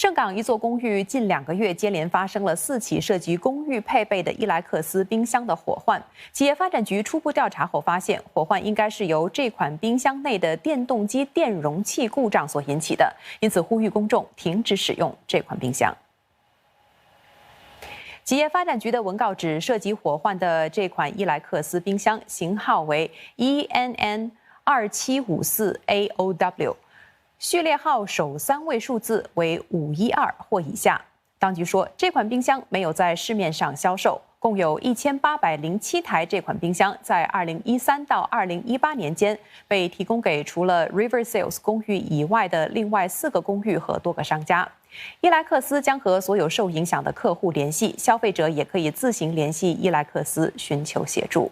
盛港一座公寓近2个月接连发生了4起涉及公寓配备的伊莱克斯冰箱的火患。企业发展局初步调查后发现，火患应该是由这款冰箱内的电动机电容器故障所引起的，因此呼吁公众停止使用这款冰箱。企业发展局的文告指，涉及火患的这款伊莱克斯冰箱型号为 ENN2754AOW。序列号首3位数字为512或以下。当局说，这款冰箱没有在市面上销售，共有1807台这款冰箱在2013到2018年间被提供给除了 River Sales 公寓以外的另外4个公寓和多个商家。伊莱克斯将和所有受影响的客户联系，消费者也可以自行联系伊莱克斯寻求协助。